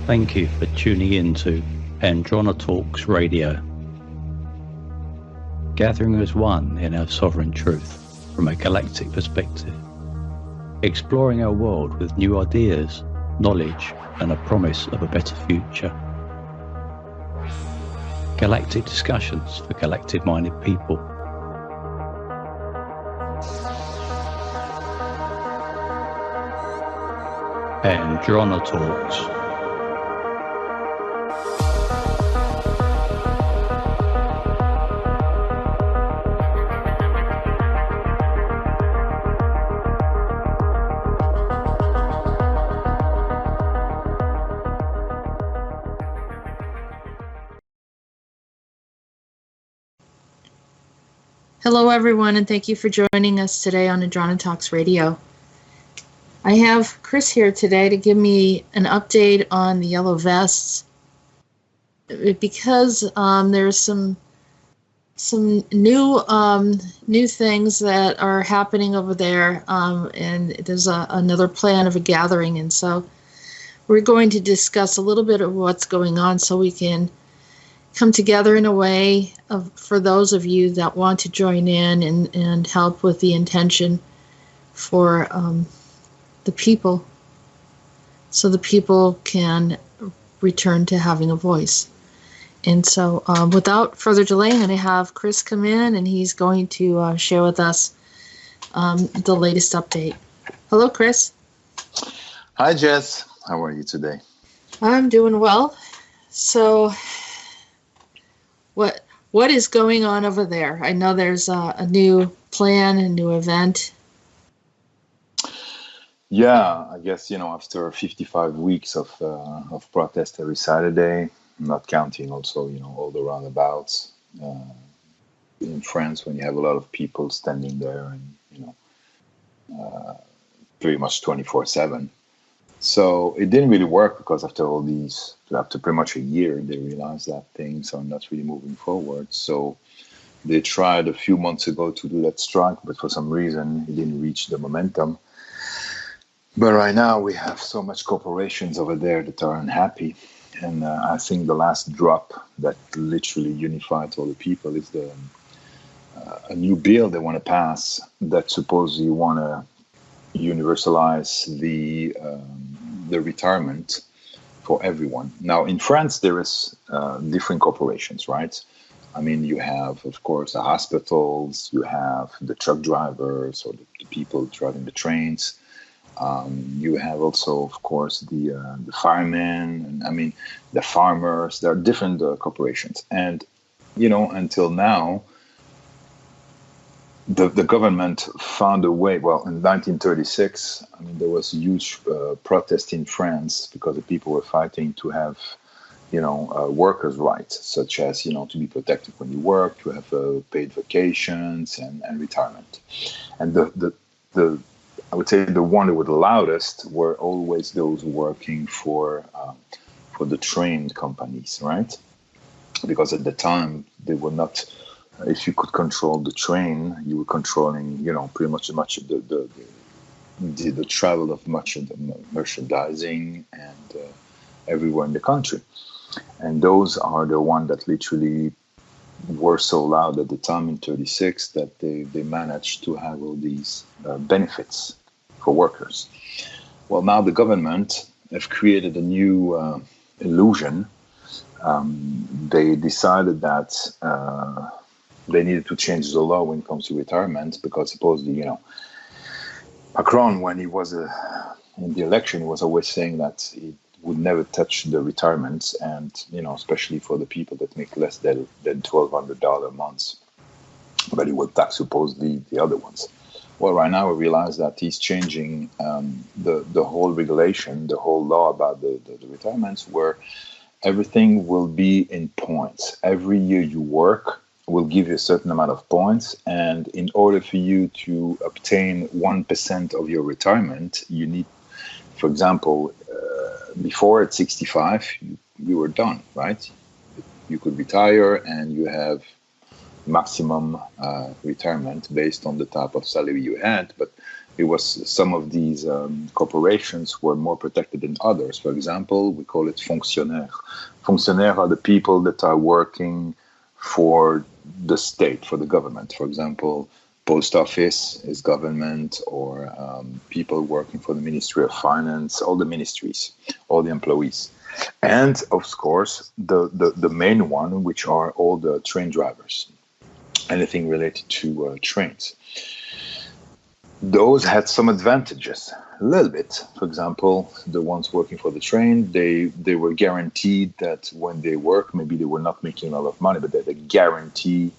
Thank you for tuning in to Androna Talks Radio, gathering as one in our sovereign truth from a galactic perspective, exploring our world with new ideas, knowledge, and a promise of a better future. Galactic discussions for galactic-minded people. Androna Talks. Hello, everyone, and thank you for joining us today on Androna Talks Radio. I have Chris here today to give me an update on the yellow vests, because there's some new things that are happening over there, and there's another plan of a gathering, and so we're going to discuss a little bit of what's going on so we can come together in a way for those of you that want to join in and help with the intention for the people, so the people can return to having a voice. And so without further delay, I'm going to have Chris come in, and he's going to share with us the latest update. Hello, Chris. Hi, Jess. How are you today? I'm doing well. So what is going on over there? I know there's a new plan, a new event. Yeah, I guess, after 55 weeks of protest every Saturday, not counting also, all the roundabouts in France, when you have a lot of people standing there and, pretty much 24/7. So it didn't really work, because after pretty much a year, they realized that things are not really moving forward. So they tried a few months ago to do that strike, but for some reason it didn't reach the momentum. But right now we have so much corporations over there that are unhappy. And I think the last drop that literally unified all the people is a new bill they want to pass that supposedly want to universalize the retirement for everyone. Now, in France, there is different corporations, right? I mean, you have, of course, the hospitals, you have the truck drivers or the people driving the trains. You have also, of course, the firemen, and I mean, the farmers. There are different corporations. And, until now, the government found a way. Well, in 1936, I mean, there was a huge protest in France because the people were fighting to have, workers' rights, such as, to be protected when you work, to have paid vacations and retirement. And I would say the one that would the loudest were always those working for the train companies, right? Because at the time they were not. If you could control the train, you were controlling, pretty much much of the travel of much of the merchandising and everywhere in the country. And those are the ones that literally were so loud at the time in 36 that they managed to have all these benefits for workers. Well, now the government have created a new illusion. They decided that they needed to change the law when it comes to retirement, because supposedly, Macron, when he was in the election, was always saying that he would never touch the retirements, and especially for the people that make less than $1,200 a month, but he would tax supposedly the other ones. Well, right now we realize that he's changing the whole regulation, the whole law about the retirements, where everything will be in points. Every year you work will give you a certain amount of points, and in order for you to obtain 1% of your retirement, you need, for example, before at 65, you were done, right? You could retire and you have maximum retirement based on the type of salary you had, but it was some of these corporations were more protected than others. For example, we call it fonctionnaires. Fonctionnaires are the people that are working for the state, for the government. For example, post office is government, or people working for the Ministry of Finance, all the ministries, all the employees. And of course, the main one, which are all the train drivers, anything related to trains. Those had some advantages, a little bit. For example, the ones working for the train, they were guaranteed that when they work, maybe they were not making a lot of money, but they had a guarantee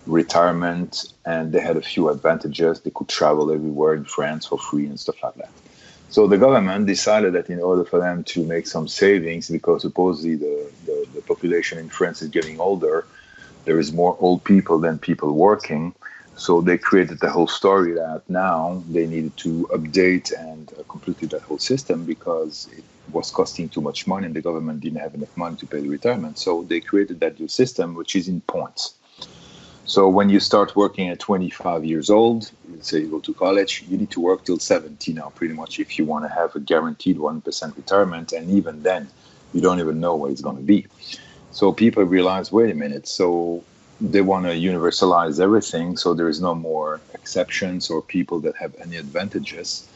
retirement, and they had a few advantages. They could travel everywhere in France for free and stuff like that. So the government decided that in order for them to make some savings, because supposedly the population in France is getting older, there is more old people than people working. So they created the whole story that now they needed to update and completely that whole system, because it was costing too much money and the government didn't have enough money to pay the retirement. So they created that new system, which is in points. So when you start working at 25 years old, let's say you go to college, you need to work till 70 now, pretty much, if you want to have a guaranteed 1% retirement. And even then, you don't even know what it's going to be. So people realize, wait a minute, so they want to universalize everything, so there is no more exceptions or people that have any advantages.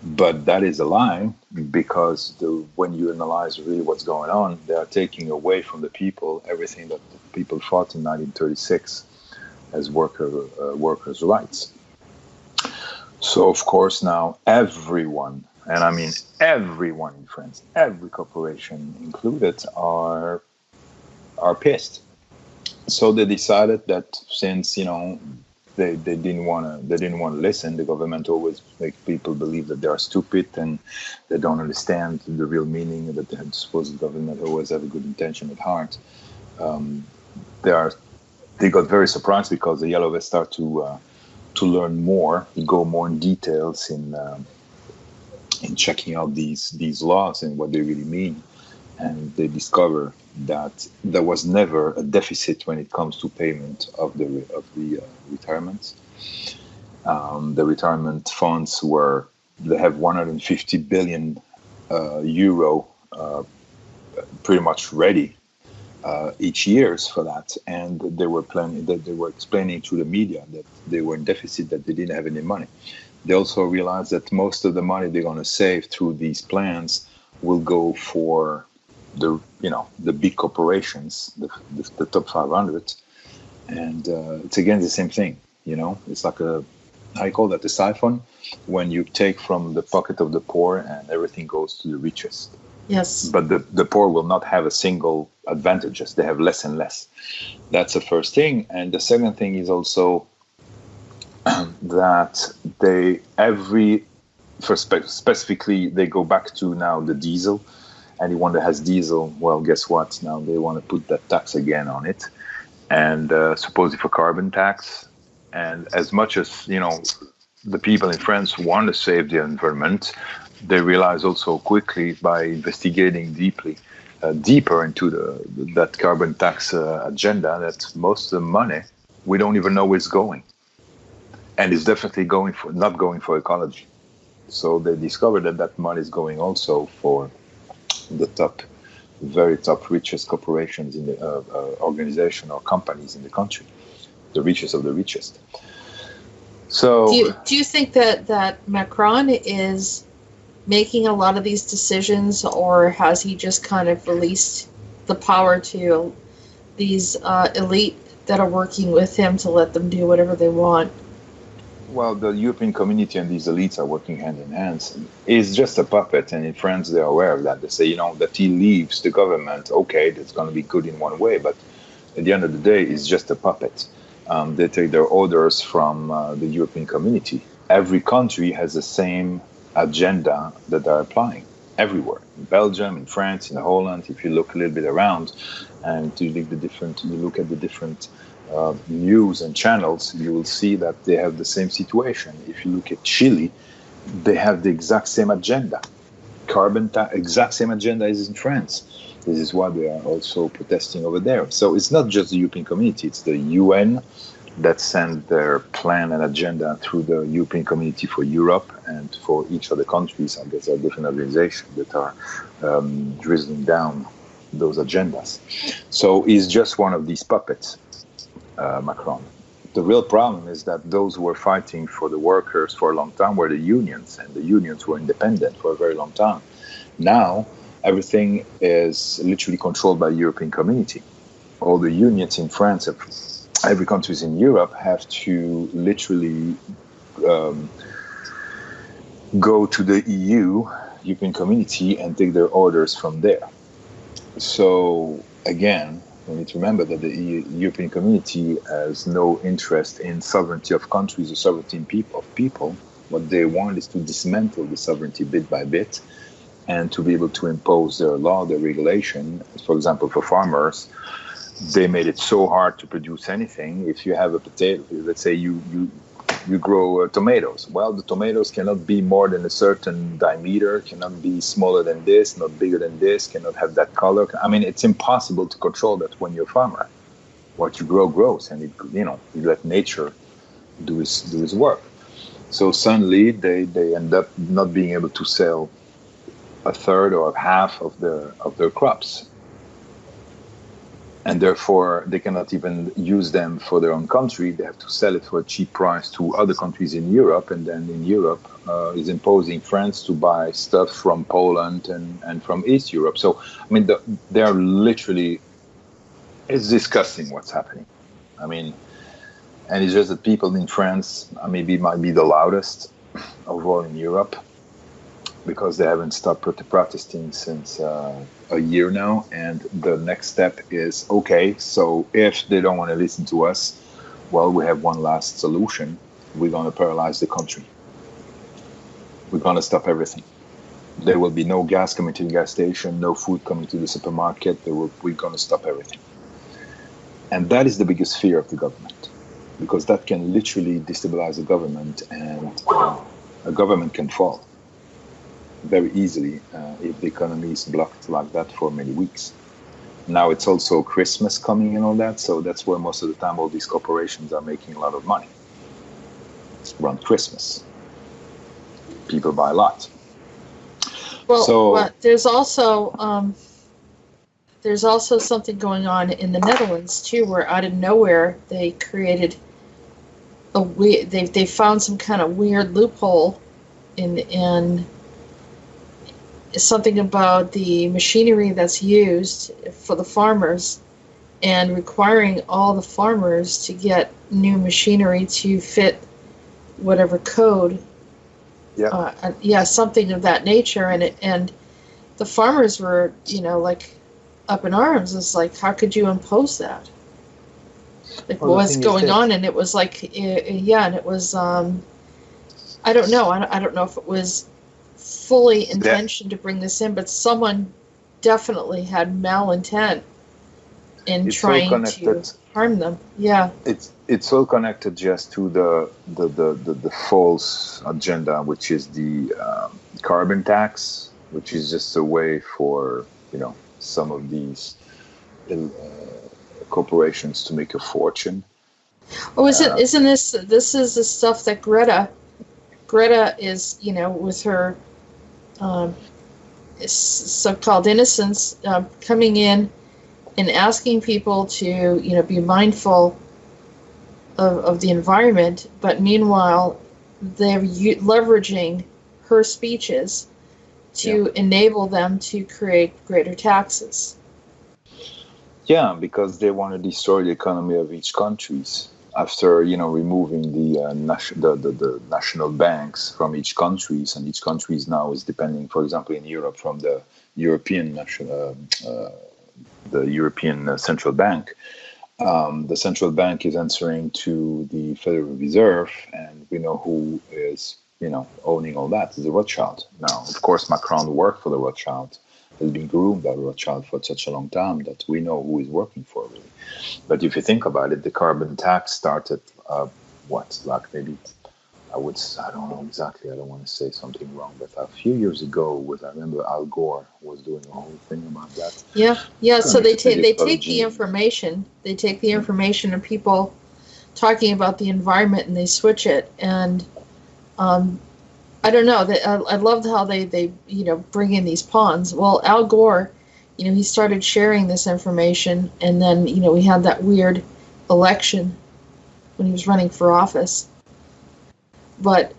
But that is a lie, because when you analyze really what's going on, they are taking away from the people everything that the people fought in 1936 as workers' rights. So, of course, now everyone, and I mean everyone in France, every corporation included, are pissed. So they decided that since, they didn't want to listen, the government always make people believe that they are stupid and they don't understand the real meaning, that they suppose the government always have a good intention at heart. They got very surprised, because the Yellow Vests start to learn more, go more in details in checking out these laws and what they really mean, and they discover that there was never a deficit when it comes to payment of the retirements. The retirement funds they have 150 billion euro pretty much ready each year for that, and they were explaining to the media that they were in deficit, that they didn't have any money. They also realized that most of the money they're going to save through these plans will go for the big corporations, the top 500, and it's again the same thing. It's like I call that a siphon, when you take from the pocket of the poor and everything goes to the richest. Yes. But the poor will not have a single advantages. They have less and less. That's the first thing. And the second thing is also that specifically they go back to now the diesel. Anyone that has diesel, well, guess what? Now they want to put that tax again on it, and supposedly for carbon tax. And as much as the people in France want to save the environment, they realize also quickly, by investigating deeper into that carbon tax agenda, that most of the money we don't even know where it's going, and it's definitely not going for ecology. So they discovered that money is going also for the very top richest corporations in the organization or companies in the country, the richest of the richest. So do you think that Macron is making a lot of these decisions, or has he just kind of released the power to these elite that are working with him to let them do whatever they want? Well, the European community and these elites are working hand in hand. He's just a puppet, and in France they're aware of that. They say, that he leaves the government. Okay, that's going to be good in one way, but at the end of the day, he's just a puppet. They take their orders from the European community. Every country has the same agenda that they're applying everywhere. In Belgium, in France, in Holland. If you look a little bit around, and you look at the different news and channels, you will see that they have the same situation. If you look at Chile, they have the exact same agenda. Exact same agenda as in France. This is why they are also protesting over there. So it's not just the European community, it's the UN, that send their plan and agenda through the European Community for Europe, and for each of the countries, I guess there are different organizations that are drizzling down those agendas. So he's just one of these puppets, Macron. The real problem is that those who were fighting for the workers for a long time were the unions, and the unions were independent for a very long time. Now, everything is literally controlled by the European Community. All the unions in France, every country in Europe, have to literally go to the EU, European Community, and take their orders from there. So, again, we need to remember that the European Community has no interest in sovereignty of countries or sovereignty of people. What they want is to dismantle the sovereignty bit by bit, and to be able to impose their law, their regulation. For example, for farmers, they made it so hard to produce anything. If you have a potato, let's say you grow tomatoes. Well, the tomatoes cannot be more than a certain diameter, cannot be smaller than this, not bigger than this, cannot have that color. I mean, it's impossible to control that when you're a farmer. What you grow grows, and you let nature do his work. So suddenly they end up not being able to sell a third or half of their crops, and therefore they cannot even use them for their own country. They have to sell it for a cheap price to other countries in Europe, and then in Europe is imposing France to buy stuff from Poland and from East Europe. So I mean, they are literally, it's disgusting what's happening. I mean, and it's just that people in France might be the loudest of all in Europe, because they haven't stopped protesting since a year now. And the next step is, okay, so if they don't want to listen to us, well, we have one last solution. We're going to paralyze the country. We're going to stop everything. There will be no gas coming to the gas station, no food coming to the supermarket. We're going to stop everything. And that is the biggest fear of the government, because that can literally destabilize the government, and a government can fall very easily if the economy is blocked like that for many weeks. Now it's also Christmas coming and all that, so that's where most of the time all these corporations are making a lot of money. It's around Christmas. People buy a lot. Well, there's also something going on in the Netherlands too, where out of nowhere they created they found some kind of weird loophole in something about the machinery that's used for the farmers, and requiring all the farmers to get new machinery to fit whatever code. Something of that nature, and the farmers were, like, up in arms. It's like, how could you impose that? Like, what's going on? And it was like, and it was, I don't know. I don't know if it was fully intention to bring this in, but someone definitely had malintent in trying to harm them. Yeah, it's all connected just to the false agenda, which is the carbon tax, which is just a way for some of these corporations to make a fortune. Oh, isn't this is the stuff that Greta is, with her so-called innocence, coming in and asking people to, be mindful of the environment, but meanwhile they're leveraging her speeches to enable them to create greater taxes. Yeah, because they want to destroy the economy of each country. After removing the national banks from each country, and each country now is depending, for example, in Europe, from the European Central Bank. The central bank is answering to the Federal Reserve, and we know who is owning all that. Is the Rothschild. Now, of course, Macron worked for the Rothschild. Has been groomed by Rothschild for such a long time that we know who is working for, really. But if you think about it, the carbon tax started, maybe, I don't know exactly, I don't want to say something wrong, but a few years ago, I remember Al Gore was doing a whole thing about that. Yeah. So they take the information, and people talking about the environment, and they switch it. And I don't know. I loved how they bring in these pawns. Well, Al Gore, he started sharing this information, and then we had that weird election when he was running for office. But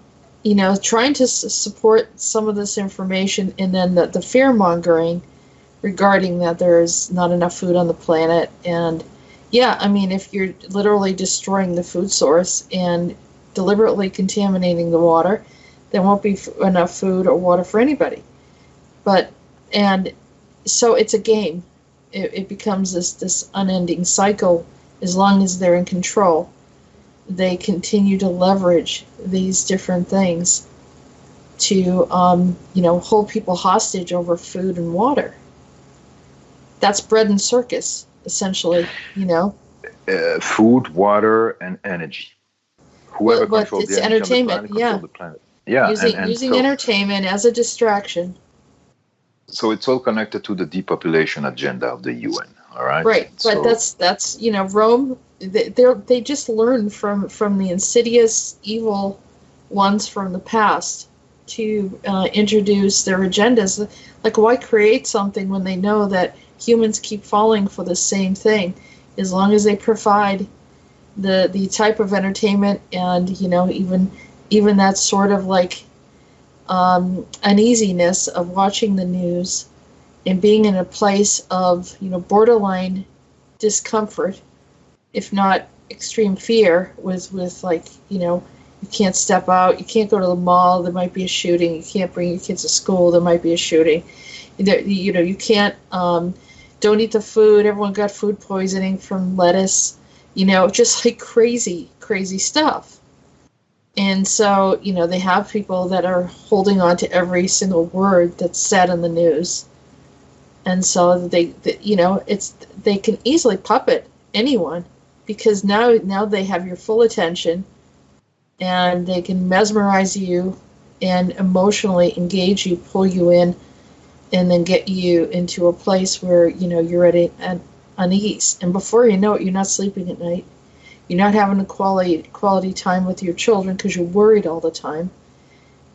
trying to support some of this information, and then the fear mongering regarding that there's not enough food on the planet. And yeah, I mean, if you're literally destroying the food source and deliberately contaminating the water, there won't be enough food or water for anybody. And so it's a game. It becomes this unending cycle. As long as they're in control, they continue to leverage these different things to hold people hostage over food and water. That's bread and circus, essentially. Food, water, and energy. Whoever controls the energy entertainment, on the planet controls the planet. Yeah, using entertainment as a distraction. So it's all connected to the depopulation agenda of the UN. All right. Right, but that's Rome. They just learn from the insidious, evil ones from the past to introduce their agendas. Like, why create something when they know that humans keep falling for the same thing? As long as they provide the type of entertainment and even that sort of like uneasiness of watching the news and being in a place of borderline discomfort, if not extreme fear, with like you can't step out, you can't go to the mall, there might be a shooting, you can't bring your kids to school, there might be a shooting, you can't don't eat the food, everyone got food poisoning from lettuce, just like crazy stuff. And so they have people that are holding on to every single word that's said in the news. And so they can easily puppet anyone, because now they have your full attention, and they can mesmerize you and emotionally engage you, pull you in, and then get you into a place where you're at unease. And before you know it, you're not sleeping at night. You're not having a quality time with your children because you're worried all the time.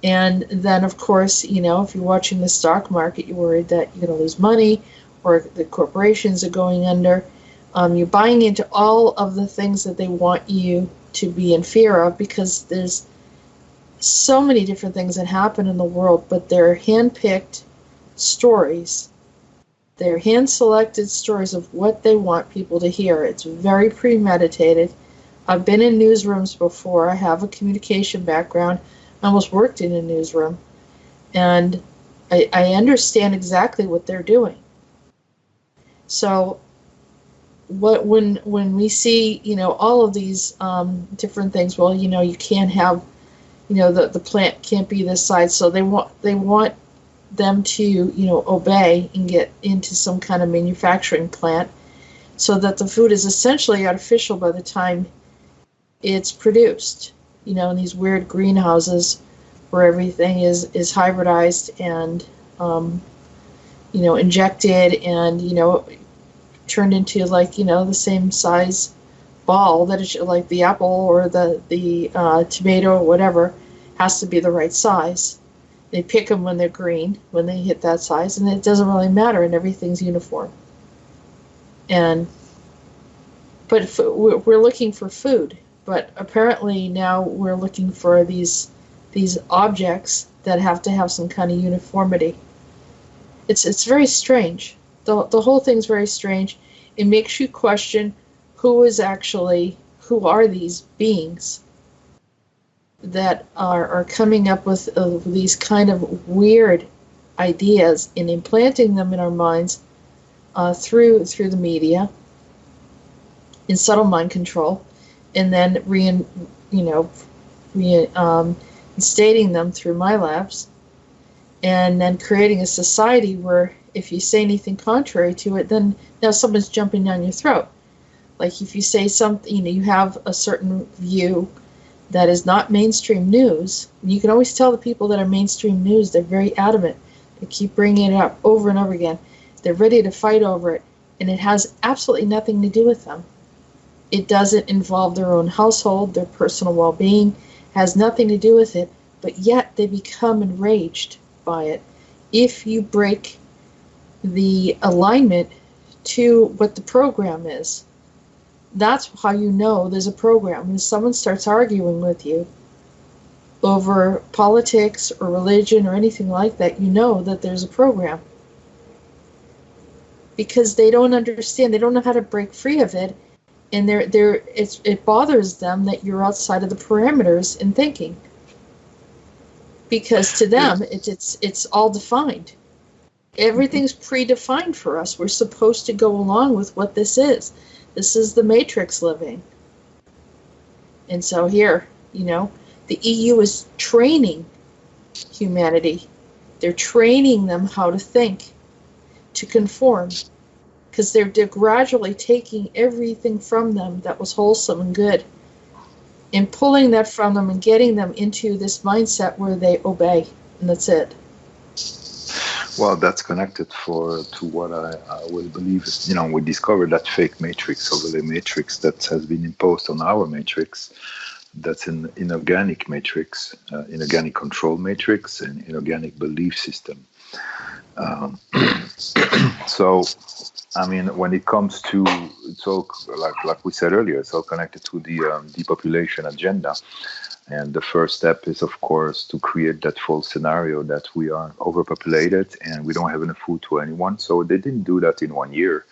And then, of course, if you're watching the stock market, you're worried that you're going to lose money, or the corporations are going under. You're buying into all of the things that they want you to be in fear of, because there's so many different things that happen in the world, but they're hand-picked stories. They're hand-selected stories of what they want people to hear. It's very premeditated. I've been in newsrooms before. I have a communication background. I almost worked in a newsroom, and I understand exactly what they're doing. So when we see all of these different things, well, you can't have the plant can't be this size, so they want them to obey and get into some kind of manufacturing plant, so that the food is essentially artificial by the time it's produced. In these weird greenhouses where everything is hybridized and injected and turned into like the same size ball that is, like the apple or the tomato or whatever, has to be the right size. They pick them when they're green, when they hit that size, and it doesn't really matter, and everything's uniform. But we're looking for food, but apparently now we're looking for these objects that have to have some kind of uniformity. It's very strange. The whole thing's very strange. It makes you question who are these beings that are coming up with these kind of weird ideas and implanting them in our minds through the media, in subtle mind control, and then reinstating them through my labs, and then creating a society where if you say anything contrary to it, then now someone's jumping down your throat. Like if you say something, you have a certain view that is not mainstream news. You can always tell the people that are mainstream news, they're very adamant. They keep bringing it up over and over again. They're ready to fight over it, and it has absolutely nothing to do with them. It doesn't involve their own household, their personal well-being, has nothing to do with it, but yet they become enraged by it. If you break the alignment to what the program is, that's how you know there's a program. When someone starts arguing with you over politics or religion or anything like that, you know that there's a program. Because they don't understand, they don't know how to break free of it, and it bothers them that you're outside of the parameters in thinking. Because to them, it's all defined. Everything's predefined for us. We're supposed to go along with what this is. This is the matrix living. And so here, the EU is training humanity. They're training them how to think, to conform, because they're gradually taking everything from them that was wholesome and good and pulling that from them and getting them into this mindset where they obey, and that's it. Well, that's connected to what I would believe is, we discovered that fake matrix, overlay matrix that has been imposed on our matrix. That's an inorganic matrix, inorganic control matrix, and inorganic belief system. So, when it comes to, it's all, like we said earlier, it's all connected to the depopulation agenda. And the first step is, of course, to create that false scenario that we are overpopulated and we don't have enough food to anyone. So they didn't do that in 1 year.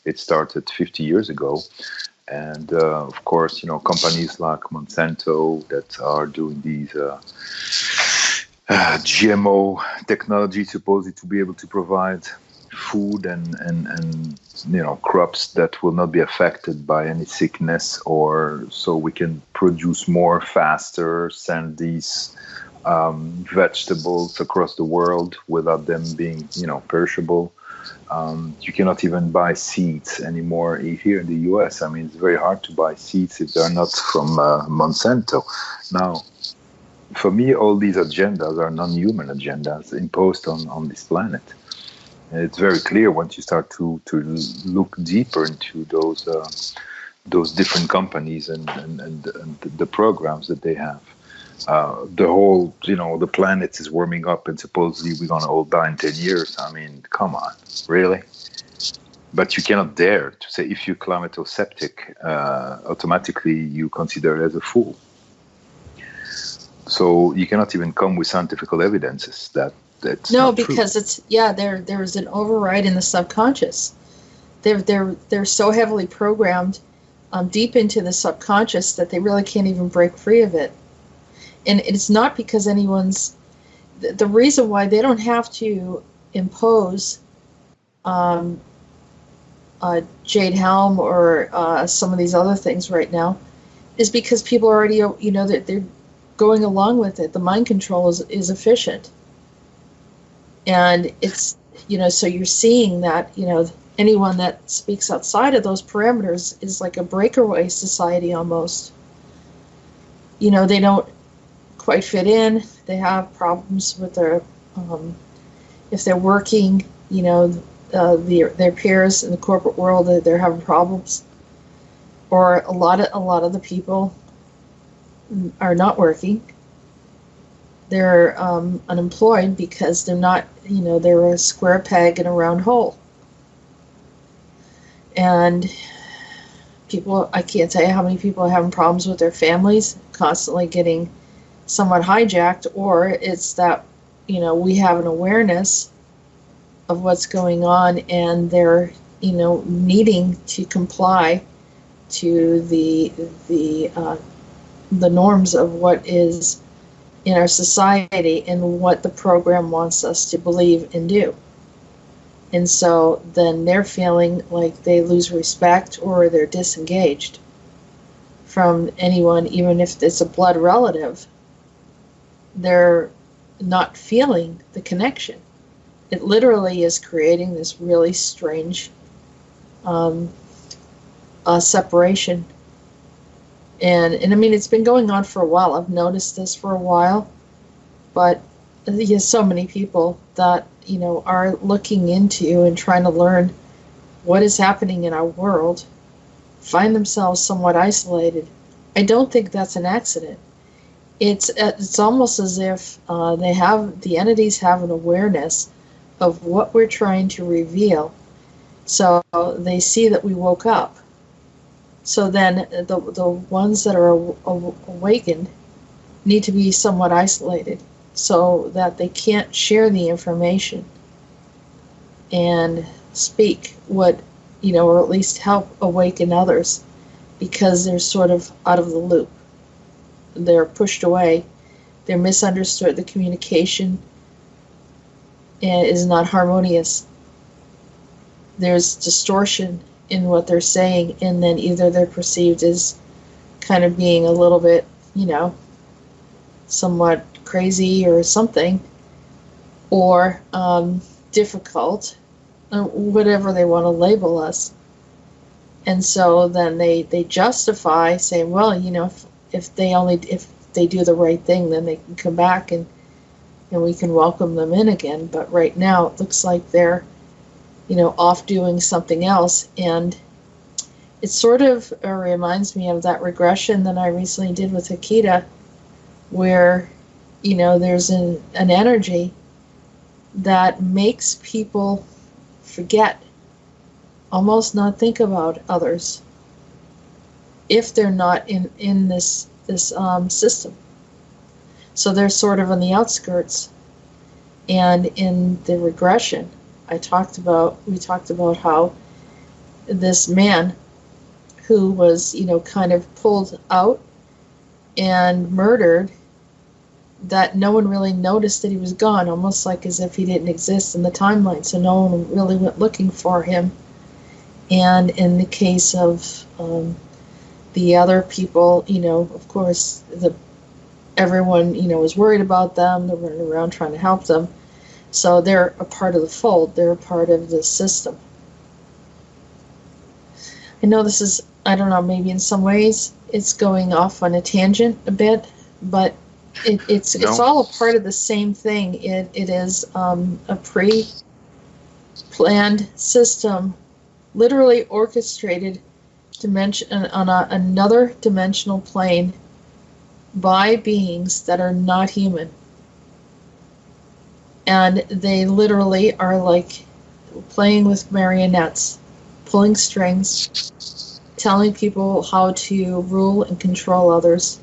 It started 50 years ago. And, of course, companies like Monsanto that are doing these GMO technology supposedly to be able to provide food and crops that will not be affected by any sickness, or so we can produce more faster, send these vegetables across the world without them being perishable. You cannot even buy seeds anymore here in the US. It's very hard to buy seeds if they're not from Monsanto. Now, for me, all these agendas are non-human agendas imposed on this planet. And it's very clear once you start to look deeper into those different companies and the programs that they have. The whole, the planet is warming up and supposedly we're going to all die in 10 years. Come on, really? But you cannot dare to say if you're climato-sceptic, automatically you consider it as a fool. So you cannot even come with scientific evidences that's no, not because true. There is an override in the subconscious. They're so heavily programmed deep into the subconscious that they really can't even break free of it. And it's not because anyone's the reason why they don't have to impose Jade Helm or some of these other things right now is because people already that they're going along with it. The mind control is efficient. And it's, so you're seeing that, anyone that speaks outside of those parameters is like a breakaway society almost. They don't quite fit in. They have problems with their, if they're working, their peers in the corporate world, they're having problems. Or a lot of the people are not working. They're unemployed because they're not, they're a square peg in a round hole. And people, I can't tell you how many people are having problems with their families, constantly getting somewhat hijacked, or it's that, we have an awareness of what's going on and they're, needing to comply to the norms of what is in our society and what the program wants us to believe and do. And so then they're feeling like they lose respect or they're disengaged from anyone, even if it's a blood relative. They're not feeling the connection. It literally is creating this really strange separation. And it's been going on for a while. I've noticed this for a while, but there's so many people that, are looking into and trying to learn what is happening in our world find themselves somewhat isolated. I don't think that's an accident. It's almost as if the entities have an awareness of what we're trying to reveal. So they see that we woke up. So then the ones that are awakened need to be somewhat isolated so that they can't share the information and speak what, or at least help awaken others, because they're sort of out of the loop. They're pushed away. They're misunderstood. The communication is not harmonious. There's distortion in what they're saying, and then either they're perceived as kind of being a little bit, somewhat crazy or something, or difficult, or whatever they want to label us. And so then they justify saying, well, if they do the right thing, then they can come back and we can welcome them in again. But right now it looks like they're, off doing something else. And it sort of reminds me of that regression that I recently did with Akita, where, there's an energy that makes people forget, almost not think about others if they're not in this system. So they're sort of on the outskirts. And in the regression, we talked about how this man who was, kind of pulled out and murdered, that no one really noticed that he was gone, almost like as if he didn't exist in the timeline. So no one really went looking for him. And in the case of the other people, of course, everyone, was worried about them. They're running around trying to help them. So they're a part of the fold. They're a part of the system. I know this is, I don't know, maybe in some ways it's going off on a tangent a bit, but it's all a part of the same thing. It is a pre-planned system, literally orchestrated dimension on another dimensional plane by beings that are not human. And they literally are like playing with marionettes, pulling strings, telling people how to rule and control others,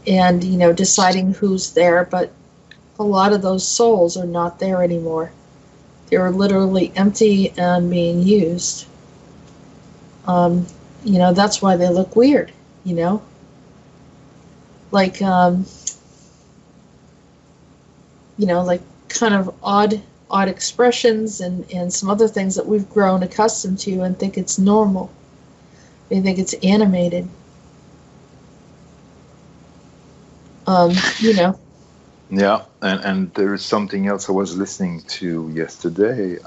and, deciding who's there. But a lot of those souls are not there anymore. They're literally empty and being used. That's why they look weird, like, like kind of odd expressions and some other things that we've grown accustomed to and think it's normal. We think it's animated. Yeah, and there is something else I was listening to yesterday.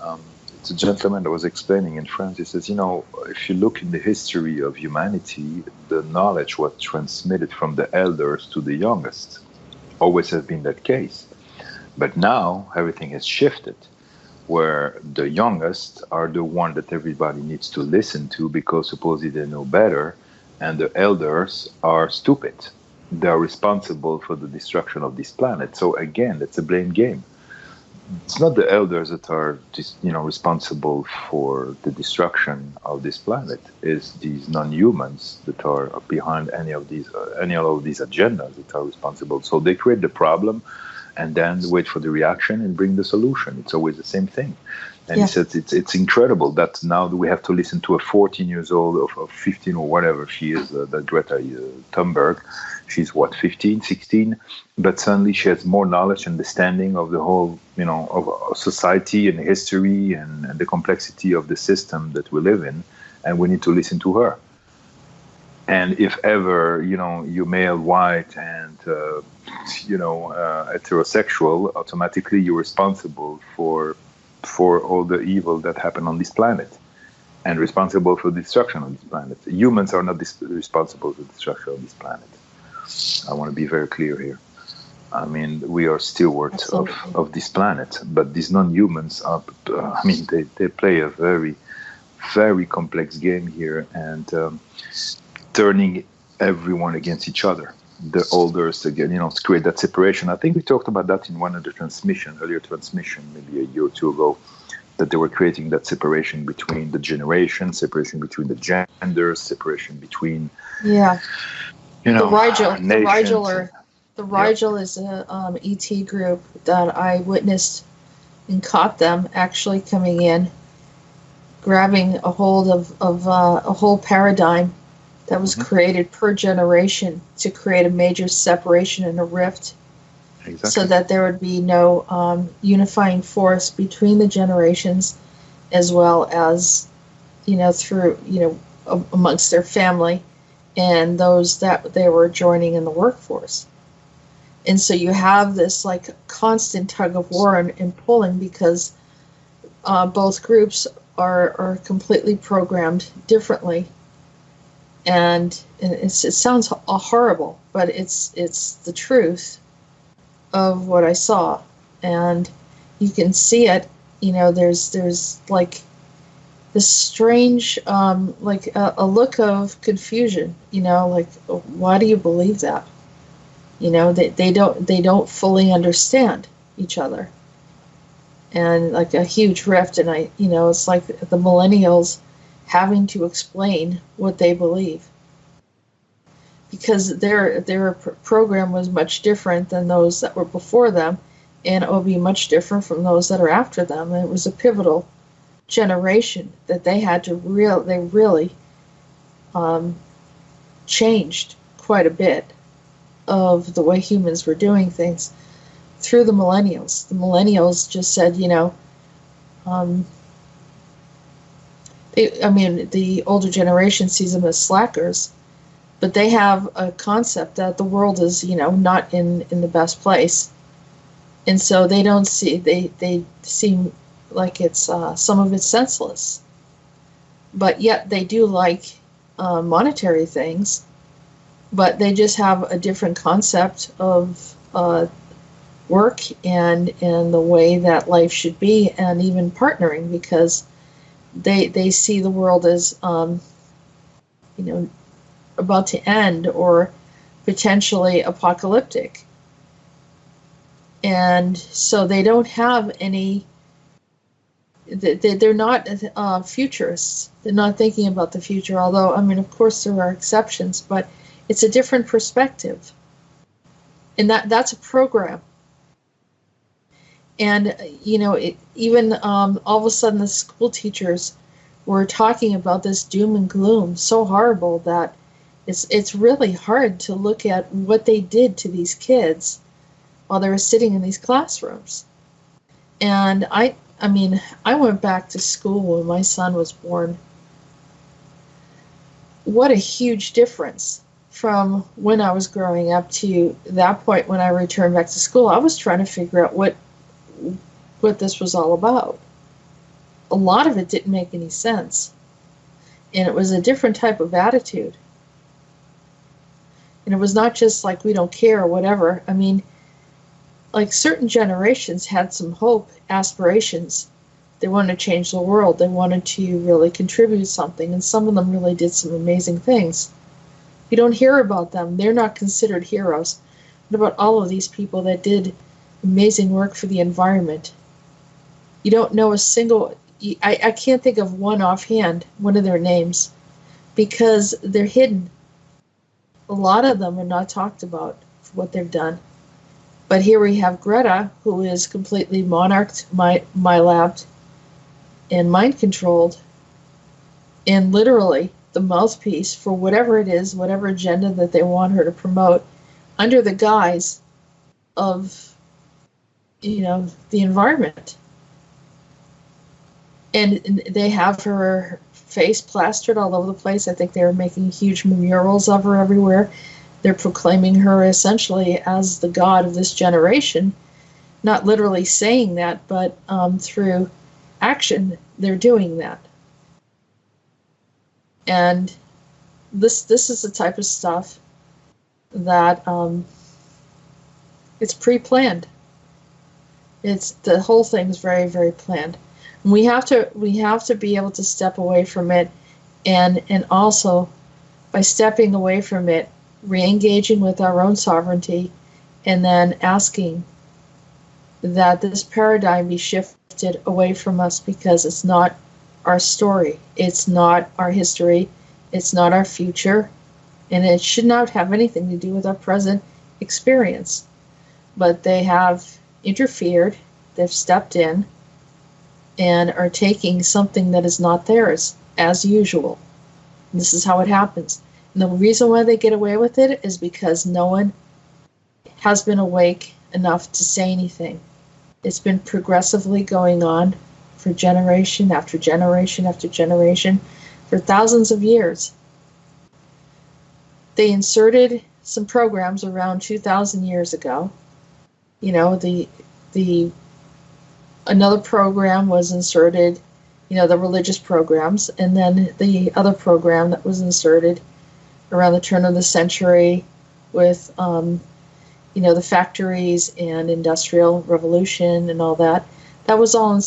It's a gentleman that was explaining in France. He says, if you look in the history of humanity, the knowledge was transmitted from the elders to the youngest. Always has been that case. But now everything has shifted, where the youngest are the one that everybody needs to listen to because supposedly they know better, and the elders are stupid. They are responsible for the destruction of this planet. So again, it's a blame game. It's not the elders that are responsible for the destruction of this planet. It's these non-humans that are behind any of these agendas that are responsible. So they create the problem and then wait for the reaction and bring the solution. It's always the same thing. And he said it's incredible that now we have to listen to a 14 years old or 15 or whatever she is, that Greta Thunberg. She's 15, 16, but suddenly she has more knowledge and understanding of the whole, of society and history and the complexity of the system that we live in, and we need to listen to her. And if ever, you're male, white, and heterosexual, automatically you're responsible for all the evil that happened on this planet, and responsible for the destruction of this planet. Humans are not responsible for the destruction of this planet. I want to be very clear here. I mean, we are stewards of this planet, but these non-humans are, they play a very, very complex game here, and turning everyone against each other. The elders again, to create that separation. I think we talked about that in one of the earlier transmission, maybe a year or two ago, that they were creating that separation between the generations, separation between the genders, separation between the Rigel. nations. The Rigel is a ET group that I witnessed and caught them actually coming in, grabbing a hold of a whole paradigm that was created per generation to create a major separation and a rift. Exactly. So that there would be no unifying force between the generations, as well as, through, amongst their family and those that they were joining in the workforce. And so you have this like constant tug of war and pulling, because both groups are completely programmed differently. And it sounds horrible, but it's the truth of what I saw. And you can see it, there's like this strange, like a look of confusion, like, why do you believe that? They don't fully understand each other. And like a huge rift, and it's like the millennials having to explain what they believe, because their program was much different than those that were before them, and it will be much different from those that are after them. And it was a pivotal generation that they had to really changed quite a bit of the way humans were doing things through the millennials. The millennials just said, the older generation sees them as slackers, but they have a concept that the world is, not in the best place. And so they don't see, they seem like it's, some of it's senseless. But yet they do like monetary things, but they just have a different concept of work and the way that life should be, and even partnering, because they see the world as, about to end or potentially apocalyptic. And so they don't have any, they're not futurists. They're not thinking about the future, although, of course there are exceptions, but it's a different perspective. And that's a program. And, even all of a sudden the school teachers were talking about this doom and gloom so horrible that it's really hard to look at what they did to these kids while they were sitting in these classrooms. And I went back to school when my son was born. What a huge difference from when I was growing up to that point when I returned back to school. I was trying to figure out what this was all about. A lot of it didn't make any sense. And it was a different type of attitude. And it was not just like, we don't care or whatever. Like certain generations had some hope, aspirations. They wanted to change the world. They wanted to really contribute something. And some of them really did some amazing things. You don't hear about them. They're not considered heroes. What about all of these people that did amazing work for the environment? You don't know a single, I can't think of one offhand, one of their names, because they're hidden. A lot of them are not talked about for what they've done. But here we have Greta, who is completely monarched, my-labbed, and mind-controlled, and literally the mouthpiece for whatever it is, whatever agenda that they want her to promote, under the guise of, the environment. And they have her face plastered all over the place. I think they're making huge murals of her everywhere. They're proclaiming her essentially as the god of this generation. Not literally saying that, but through action, they're doing that. And this is the type of stuff that it's pre-planned. The whole thing is very, very planned. And we have to be able to step away from it, and also by stepping away from it, re-engaging with our own sovereignty, and then asking that this paradigm be shifted away from us, because it's not our story, it's not our history, it's not our future, and it should not have anything to do with our present experience. But they have interfered, they've stepped in, and are taking something that is not theirs, as usual. And this is how it happens. And the reason why they get away with it is because no one has been awake enough to say anything. It's been progressively going on for generation after generation after generation for thousands of years. They inserted some programs around 2,000 years ago. You know, another program was inserted, you know, the religious programs, and then the other program that was inserted around the turn of the century with, you know, the factories and industrial revolution and all that. That was all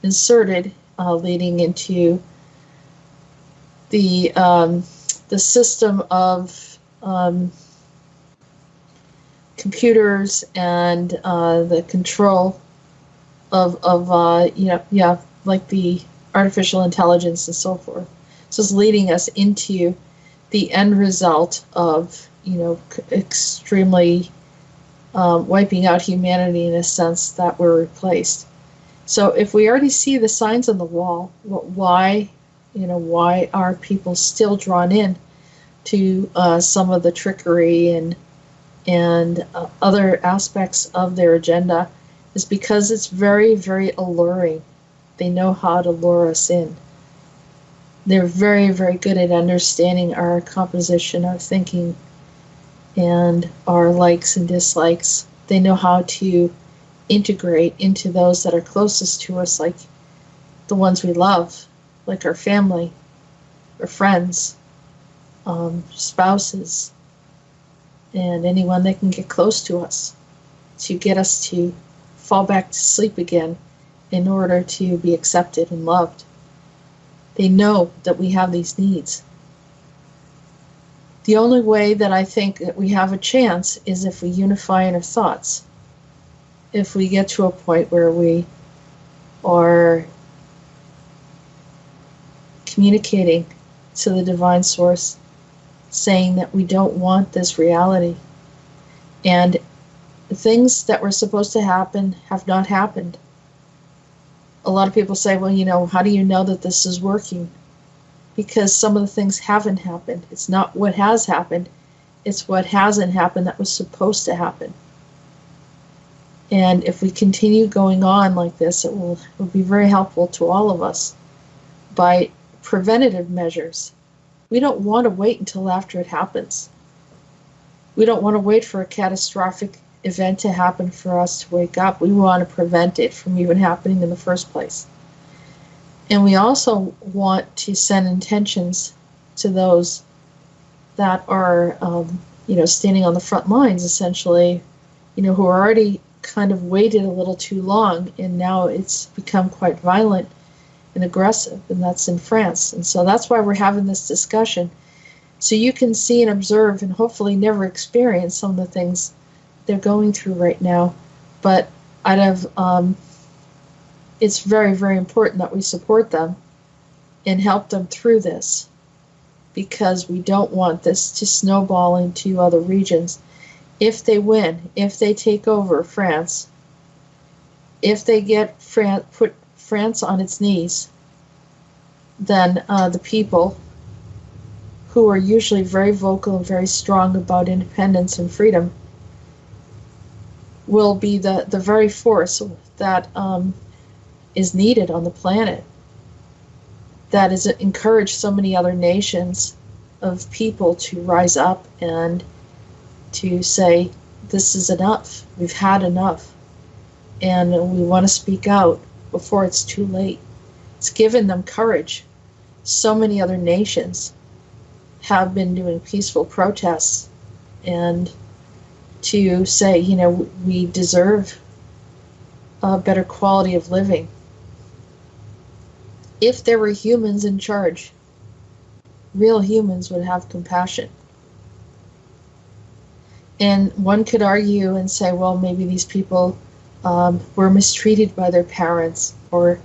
inserted, leading into the system of computers and the control of like the artificial intelligence and so forth. So it's leading us into the end result of, you know, extremely wiping out humanity in a sense that we're replaced. So if we already see the signs on the wall, why are people still drawn in to some of the trickery and other aspects of their agenda? Is because it's very, very alluring. They know how to lure us in. They're very, very good at understanding our composition, our thinking, and our likes and dislikes. They know how to integrate into those that are closest to us, like the ones we love, like our family, our friends, spouses, and anyone that can get close to us, to get us to fall back to sleep again in order to be accepted and loved. They know that we have these needs. The only way that I think that we have a chance is if we unify in our thoughts. If we get to a point where we are communicating to the divine source, saying that we don't want this reality, and the things that were supposed to happen have not happened. A lot of people say, well, you know, how do you know that this is working? Because some of the things haven't happened. It's not what has happened, it's what hasn't happened that was supposed to happen. And if we continue going on like this, it will be very helpful to all of us by preventative measures. We don't want to wait until after it happens. We don't want to wait for a catastrophic event to happen for us to wake up. We want to prevent it from even happening in the first place. And we also want to send intentions to those that are, standing on the front lines, essentially, who are already kind of waited a little too long, and now it's become quite violent and aggressive, and that's in France. And so that's why we're having this discussion. So you can see and observe and hopefully never experience some of the things they're going through right now. But it's very, very important that we support them and help them through this, because we don't want this to snowball into other regions. If they win, if they take over France, if they get put France on its knees, then the people who are usually very vocal and very strong about independence and freedom will be the very force that is needed on the planet, that is encourage so many other nations of people to rise up and to say, this is enough, we've had enough, and we want to speak out before it's too late. It's given them courage. So many other nations have been doing peaceful protests, and to say, we deserve a better quality of living. if there were humans in charge, real humans would have compassion. And one could argue and say, well, maybe these people were mistreated by their parents, or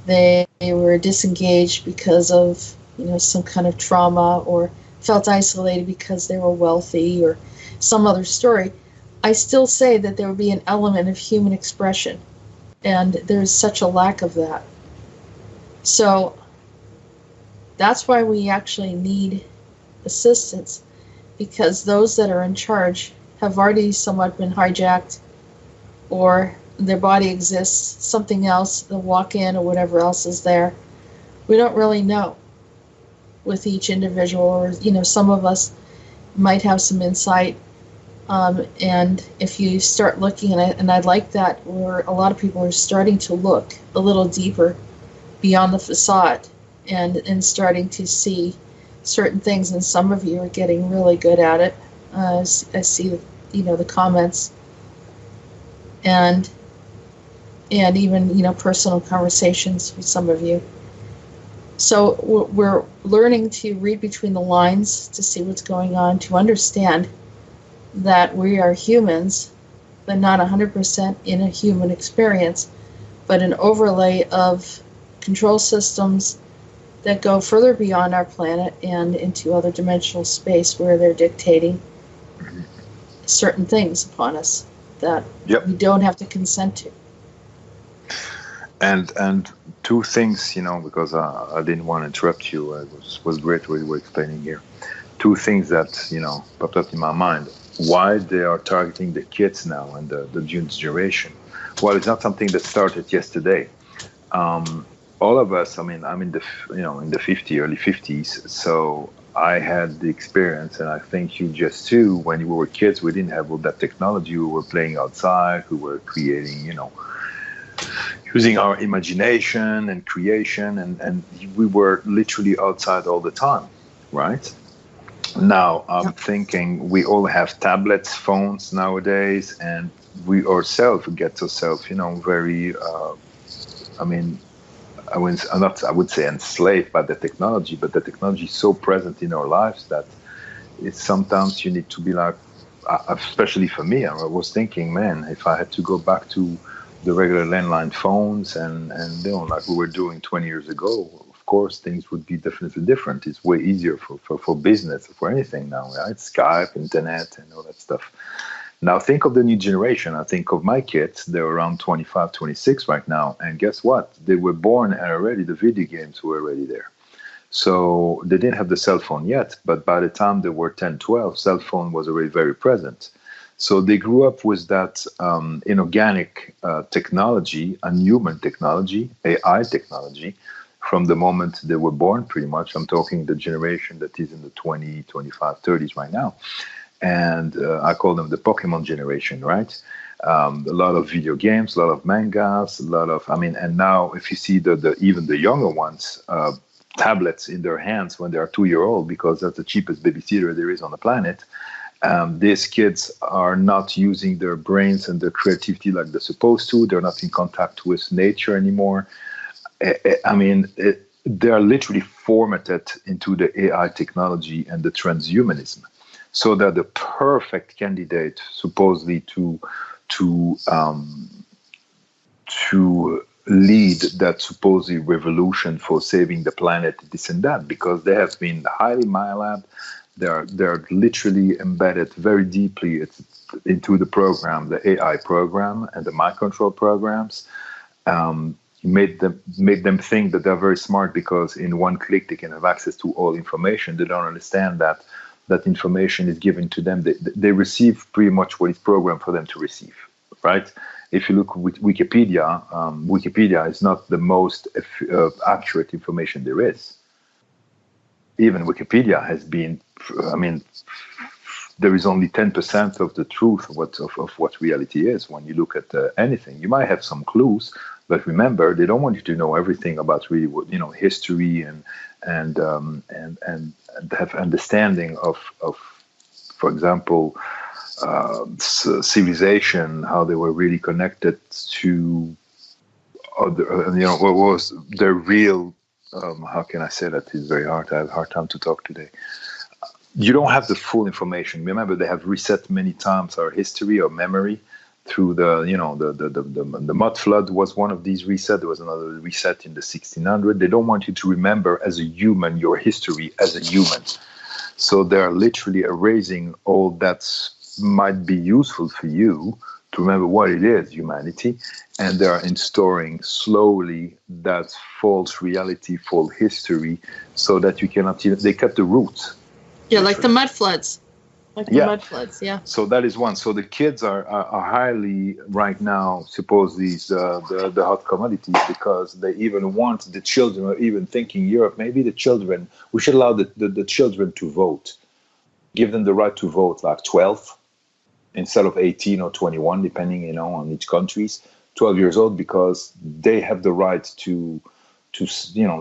they were disengaged because of, some kind of trauma, or felt isolated because they were wealthy, or some other story. I still say that there would be an element of human expression, and there's such a lack of that. So that's why we actually need assistance, because those that are in charge have already somewhat been hijacked, or their body exists, something else, they'll walk in or whatever else is there. We don't really know with each individual, or, some of us might have some insight. And if you start looking, and I like that, where a lot of people are starting to look a little deeper beyond the facade and starting to see certain things, and some of you are getting really good at it. I see, the comments, and even, personal conversations with some of you. So we're learning to read between the lines to see what's going on, to understand that we are humans, but not 100% in a human experience, but an overlay of control systems that go further beyond our planet and into other dimensional space, where they're dictating certain things upon us that we don't have to consent to. And two things, because I didn't want to interrupt you. It was great what you were explaining here. Two things that, popped up in my mind. Why they are targeting the kids now and the youth generation. Well, it's not something that started yesterday. All of us, I'm in the, in the early 50s. So I had the experience, and I think you just too, when we were kids, we didn't have all that technology. We were playing outside. We were creating, using our imagination and creation, and we were literally outside all the time, right? Now I'm thinking we all have tablets, phones nowadays, and we ourselves get ourselves, very, I would say enslaved by the technology, but the technology is so present in our lives that it's sometimes you need to be like, especially for me, I was thinking, man, if I had to go back to the regular landline phones and like we were doing 20 years ago, of course, things would be definitely different. It's way easier for business, for anything now, right? Skype, internet, and all that stuff. Now, think of the new generation. I think of my kids. They're around 25, 26 right now. And guess what? They were born and already the video games were already there. So they didn't have the cell phone yet, but by the time they were 10, 12, cell phone was already very present. So they grew up with that inorganic technology, unhuman technology, AI technology, from the moment they were born, pretty much. I'm talking the generation that is in the 20, 25, 30s right now. And I call them the Pokemon generation, right? A lot of video games, a lot of mangas, and now if you see even the younger ones, tablets in their hands when they are 2-year-old, because that's the cheapest babysitter there is on the planet. These kids are not using their brains and their creativity like they're supposed to. They're not in contact with nature anymore. They are literally formatted into the AI technology and the transhumanism. So they're the perfect candidate, supposedly, to lead that supposed revolution for saving the planet, this and that, because they have been highly myelab. They're literally embedded very deeply into the program, the AI program and the mind control programs. Made them think that they're very smart because in one click they can have access to all information. They don't understand that information is given to them. They receive pretty much what is programmed for them to receive, right? If you look with Wikipedia, Wikipedia is not the most accurate information there is. Even Wikipedia has been, there is only 10% of the truth of what reality is. When you look at anything, you might have some clues, but remember, they don't want you to know everything about really, history and have understanding of, for example, civilization, how they were really connected to other, what was their real how can I say that? It's very hard. I have a hard time to talk today. You don't have the full information. Remember, they have reset many times our history or memory through the mud flood was one of these resets. There was another reset in the 1600s. They don't want you to remember as a human your history as a human. So they're literally erasing all that might be useful for you to remember what it is, humanity, and they are installing slowly that false reality, false history, so that you cannot. They cut the roots. Yeah, like the mud floods. Mud floods, yeah. So that is one. So the kids are highly right now supposedly the hot commodities, because they even want the children, or even thinking Europe, maybe the children, we should allow the children to vote, give them the right to vote, like 12 instead of 18 or 21, depending on each country's 12 years old, because they have the right to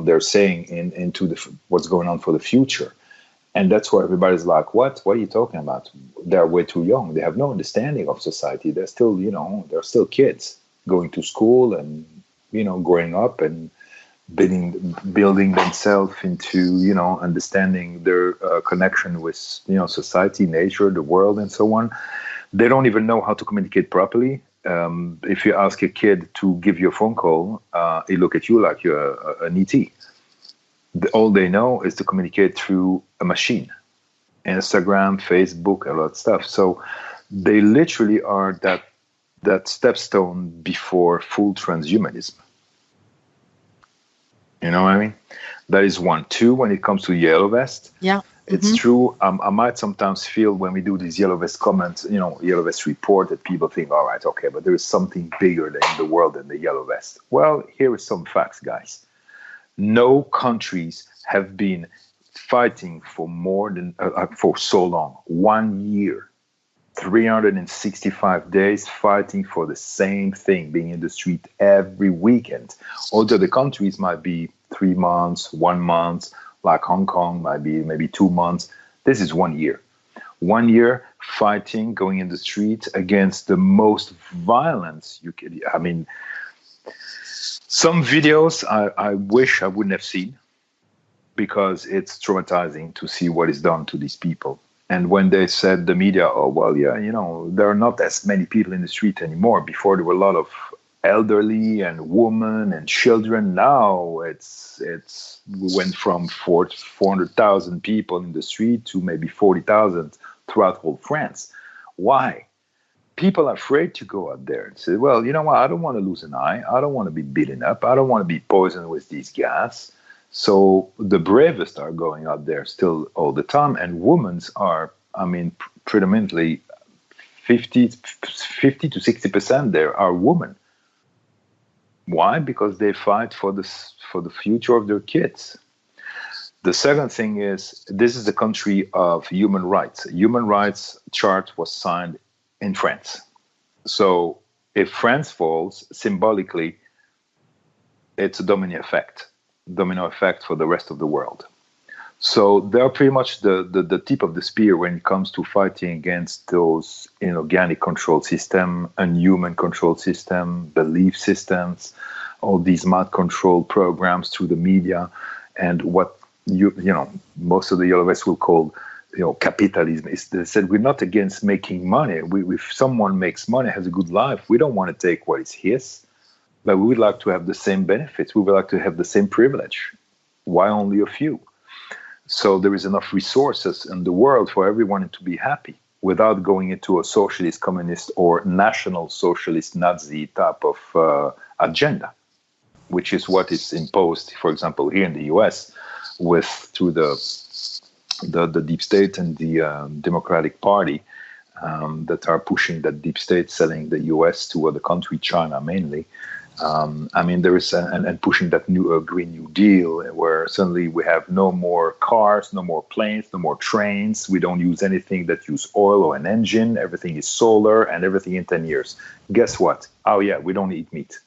they're saying into what's going on for the future. And that's why everybody's like, what are you talking about? They're way too young. They have no understanding of society. They're still, they're still kids going to school and, growing up and building themselves into, understanding their connection with, society, nature, the world, and so on. They don't even know how to communicate properly. If you ask a kid to give you a phone call, he look at you like you're an ET. All they know is to communicate through a machine, Instagram, Facebook, a lot of stuff. So they literally are that stepstone before full transhumanism. You know what I mean? That is one. Two, when it comes to yellow vest, it's true. I might sometimes feel when we do these yellow vest comments, yellow vest report, that people think, all right, okay, but there is something bigger in the world than the yellow vest. Well, here is some facts, guys. No countries have been fighting for more than for so long. 1 year, 365 days fighting for the same thing, being in the street every weekend. Although the countries might be 3 months, 1 month, like Hong Kong might be maybe 2 months. This is 1 year. 1 year fighting, going in the street against the most violence you could. I mean, some videos I wish I wouldn't have seen, because it's traumatizing to see what is done to these people. And when they said, the media, oh, well, yeah, there are not as many people in the street anymore. Before there were a lot of elderly and women and children. Now we went from 400,000 people in the street to maybe 40,000 throughout whole France. Why? People are afraid to go out there and say, well, you know what? I don't want to lose an eye. I don't want to be beaten up. I don't want to be poisoned with these gas. So the bravest are going out there still all the time. And women are, predominantly 50 to 60% there are women. Why? Because they fight for the future of their kids. The second thing is, this is the country of human rights. Human rights chart was signed in France. So if France falls, symbolically, it's a domino effect for the rest of the world. So they're pretty much the tip of the spear when it comes to fighting against those inorganic control system, unhuman control system, belief systems, all these mind control programs through the media, and what most of the yellow vests will call capitalism. They said, we're not against making money. If someone makes money, has a good life, we don't want to take what is his, but we would like to have the same benefits. We would like to have the same privilege. Why only a few? So there is enough resources in the world for everyone to be happy, without going into a socialist, communist, or national socialist Nazi type of agenda, which is what is imposed, for example, here in the US, through the deep state and the Democratic Party, that are pushing that deep state, selling the US to other countries, China mainly. There is and pushing that new Green New Deal, where suddenly we have no more cars, no more planes, no more trains. We don't use anything that use oil or an engine. Everything is solar, and everything in 10 years. Guess what? Oh yeah, we don't eat meat.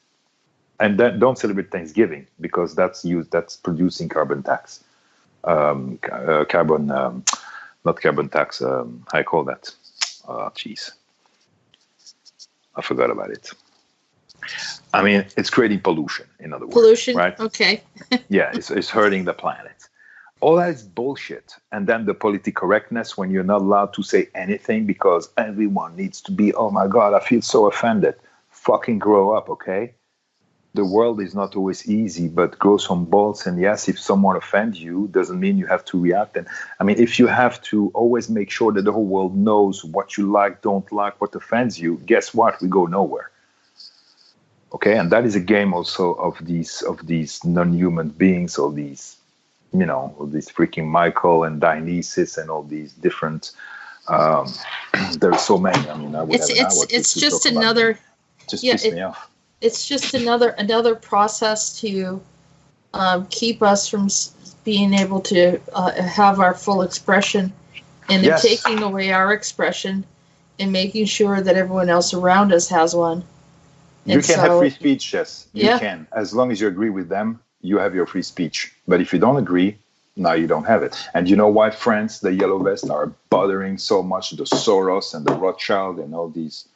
And then don't celebrate Thanksgiving, because that's producing carbon tax. Not carbon tax. How you call that? Oh, jeez, I forgot about it. I mean, it's creating pollution, in other words. Pollution, right? okay. Yeah, it's hurting the planet. All that is bullshit. And then the political correctness when you're not allowed to say anything because everyone needs to be, oh my God, I feel so offended. Fucking grow up, okay? The world is not always easy, but grow some balls. And yes, if someone offends you, doesn't mean you have to react. And I mean, if you have to always make sure that the whole world knows what you like, don't like, what offends you, guess what? We go nowhere. Okay, and that is a game also of these non-human beings, all these, all these freaking Michael and Dionysus and all these different. There's so many. I mean, I would have an hour it's to just talk about another. them. Just piss me off. It's just another process to keep us from being able to have our full expression, and then taking away our expression, and making sure that everyone else around us has one. You can have free speech, yes. You can. As long as you agree with them, you have your free speech. But if you don't agree, now you don't have it. And you know why France, the Yellow Vest, are bothering so much the Soros and the Rothschild and all these,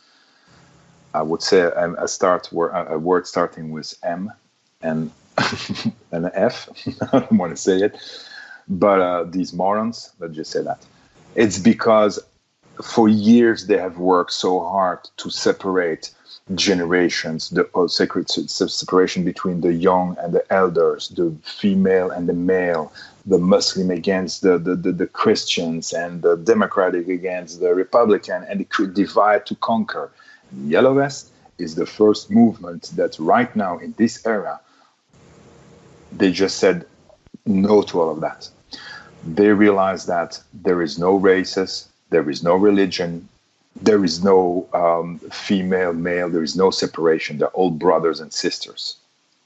I would say a word starting with M and an F. I don't want to say it. But these morons, let's just say that. It's because for years they have worked so hard to separate generations, the sacred separation between the young and the elders, the female and the male, the Muslim against the Christians, and the Democratic against the Republican, and the divide to conquer. Yellow Vest is the first movement that right now in this era, they just said no to all of that. They realized that there is no races, there is no religion, there is no female, male, there is no separation. They're all brothers and sisters.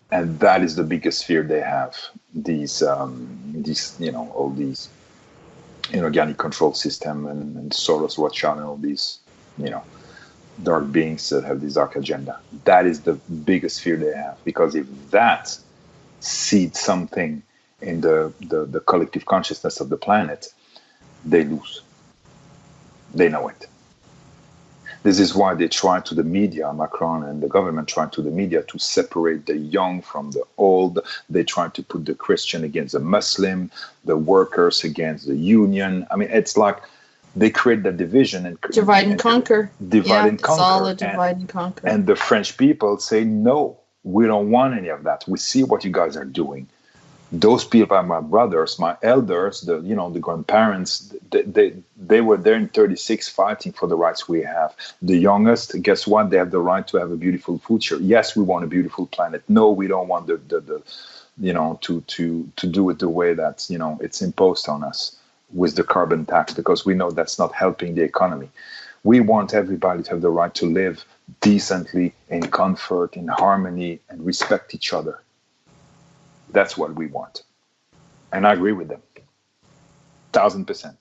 And that is the biggest fear they have. These all these inorganic control system and Soros, Rothschild, and all these, dark beings that have this dark agenda. That is the biggest fear they have. Because if that seeds something in the collective consciousness of the planet, they lose. They know it. This is why they try to the media, Macron and the government try to the media to separate the young from the old. They try to put the Christian against the Muslim, the workers against the union. I mean, it's like they create that division and divide and conquer. Divide and conquer. It's all a divide and conquer. And the French people say, no, we don't want any of that. We see what you guys are doing. Those people are my brothers, my elders, the grandparents. They were there in 36 fighting for the rights we have. The youngest, guess what? They have the right to have a beautiful future. Yes, we want a beautiful planet. No, we don't want to do it the way that it's imposed on us with the carbon tax, because we know that's not helping the economy. We want everybody to have the right to live decently, in comfort, in harmony, and respect each other. That's what we want. And I agree with them. 1,000%.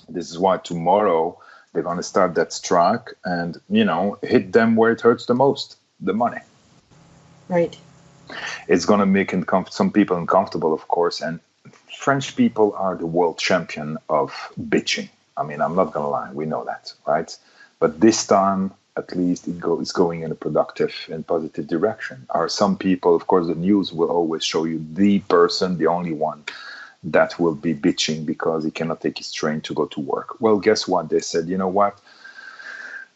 This is why tomorrow they're going to start that strike and, hit them where it hurts the most, the money. Right. It's going to make some people uncomfortable, of course. And French people are the world champion of bitching. I mean, I'm not going to lie. We know that, right? But this time, at least it's going in a productive and positive direction. Are some people, of course, the news will always show you the person, the only one that will be bitching because he cannot take his train to go to work. Well, guess what? They said, you know what?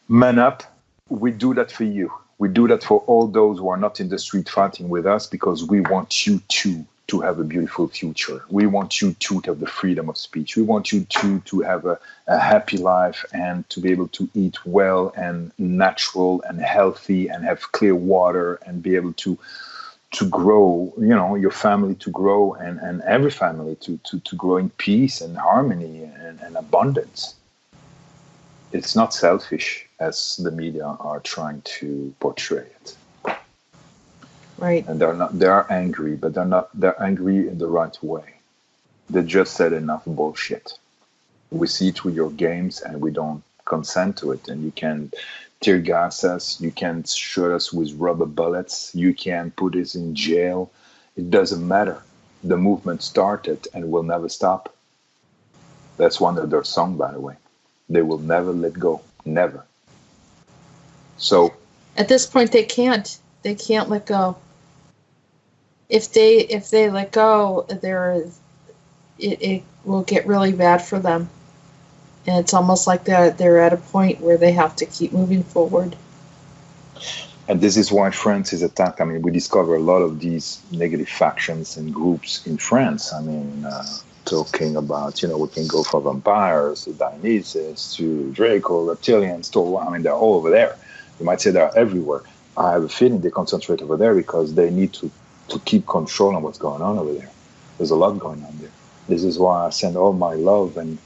Man up. We do that for you. We do that for all those who are not in the street fighting with us because we want you to have a beautiful future. We want you to have the freedom of speech. We want you to have a happy life and to be able to eat well and natural and healthy and have clear water and be able to grow, your family to grow and every family to grow in peace and harmony and abundance. It's not selfish as the media are trying to portray it. Right. And they are angry, but they're angry in the right way. They just said enough bullshit. We see through your games and we don't consent to it. And you can tear gas us, you can shoot us with rubber bullets, you can put us in jail. It doesn't matter. The movement started and will never stop. That's one of their songs, by the way. They will never let go. Never. So At this point, they can't let go. If they let go, it will get really bad for them. And it's almost like they're at a point where they have to keep moving forward. And this is why France is attacked. I mean, we discover a lot of these negative factions and groups in France. I mean, talking about, we can go from vampires to Dionysus to Draco, reptilians, I mean, they're all over there. You might say they're everywhere. I have a feeling they concentrate over there because they need to keep control on what's going on over there. There's a lot going on there. This is why I send all my love and